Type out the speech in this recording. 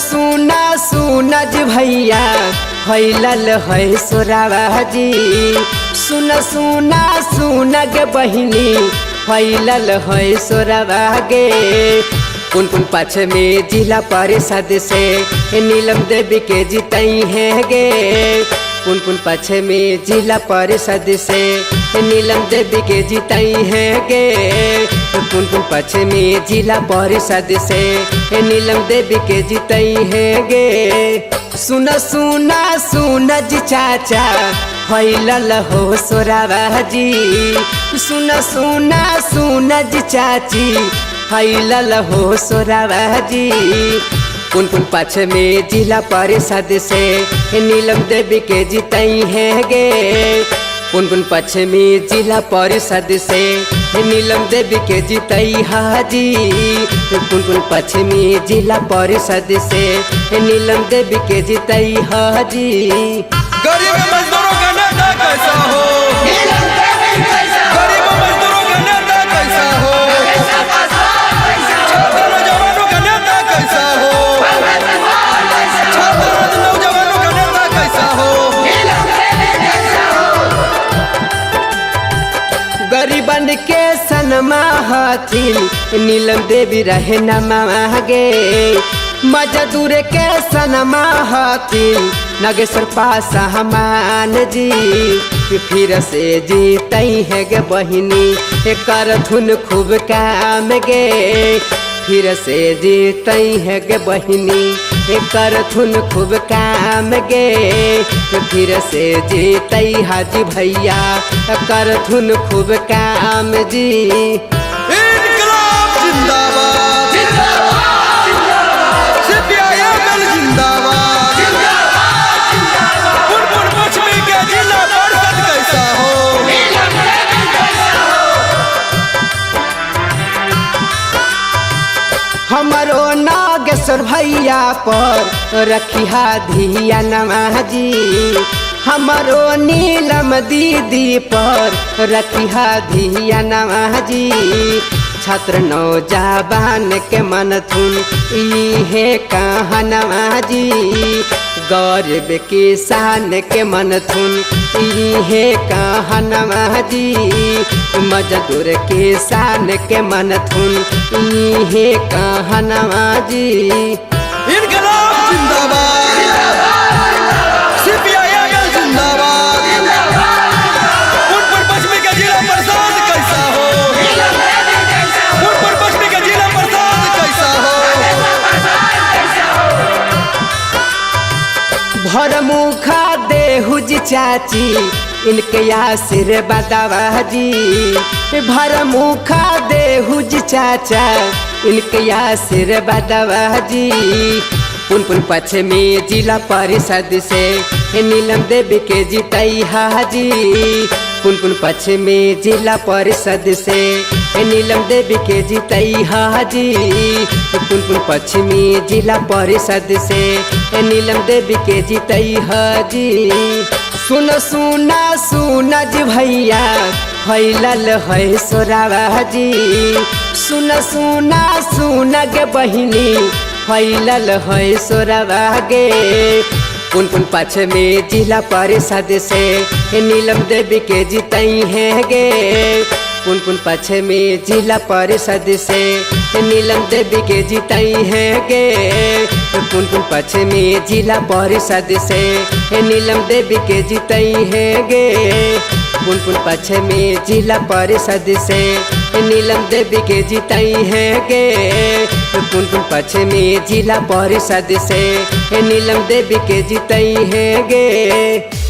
सुना सुनज भैया फैलल है सोरावा जी। सुना सुनग बहिनी फैलल है सोरावा गे। पुन पाछ में जिला परिषद से नीलम देवी के जीतई है गे। पुन पाछ में जिला परिषद से नीलम देवी के जीतई है गे। पुन पाछ में जिला परिषद से नीलम देवी के जीतई है गे। सुना सुनज चाचा फैलल हो सोरावा जी। सुना सुनज चाची फैलल हो सोरावा जी। पुन पाछ में जिला परिषद से नीलम देवी के जीतई है गे। पुन पाछ में जिला परिषद से नीलम देवी के जीतई हाजी। पुन पाछ में जिला परिषद से नीलम देवी के जीतई हाजी। गरीब मजदूरों का नेता कैसा हो? गरीब मजदूरों का नेता कैसा हो? छात्र नौजवानों का नेता कैसा हो? छात्र नौजवानों का नेता कैसा हो? गरीबन के सनमा हथिन नीलम देवी रहे नमा गे। मजदूर के सनमा हथिन नगेश्वर पासा हमान जी। फिर से जीतई है गे बहिनी कर धुन खूब काम गे। फिर से जीतई है गे बहिनी कर धुन खूब काम गे। फिर से जीतई हाजी भैया कर धुन खूब काम जी। इनकलाब जिंदाबाद, CPIM जिंदाबाद। पुन पश्चिमी के जिला परिषद कैसा हो? हमारो नागेश्वर भैया पर रखिया धिया नमाजी। हमारो नीलम दीदी पर रखिया धिया नमाजी। छात्र नौजवान के मन थुन इहे कहा नमाजी। गरीब किसान के मन थुन इहे कहा नमाजी। मजदूर किसान के मन थुन इहे कहा नमाजी। इनकलाब जिंदाबाद, CPIM जिंदाबाद। पुन पश्चिमी के जिला परिषद कैसा हो? पुन पश्चिमी के जिला परिषद कैसा हो? भरमुखा देहुज चाची इनके आशीर्वादवा जी। भरमुखा देहुज चाचा इनके आशीर्वादवा जी। पुन पाछ में जिला परिषद से नीलम देवी के जीतई हाजी। पुन पाछ में जिला परिषद से नीलम देवी के जीतई हाजी। पुन पाछ में जिला परिषद से नीलम देवी के जीतई हाजी। सुना सुनज भैया फैलल है सोरावा जी। सुना सुनग बहिनी फैलल है सोरावा गे। पुन पाछ में जिला परिषद से नीलम देवी के जीतई है गे। पुन पाछ में जिला परिषद से नीलम देवी के जीतई है गे। पुन पाछ में जिला परिषद से नीलम देवी के जीतई है गे। पुन पाछ में जिला परिषद से नीलम देवी के जीतई है गे। पुन पाछ में जिला परिषद से नीलम देवी के जीतई है गे।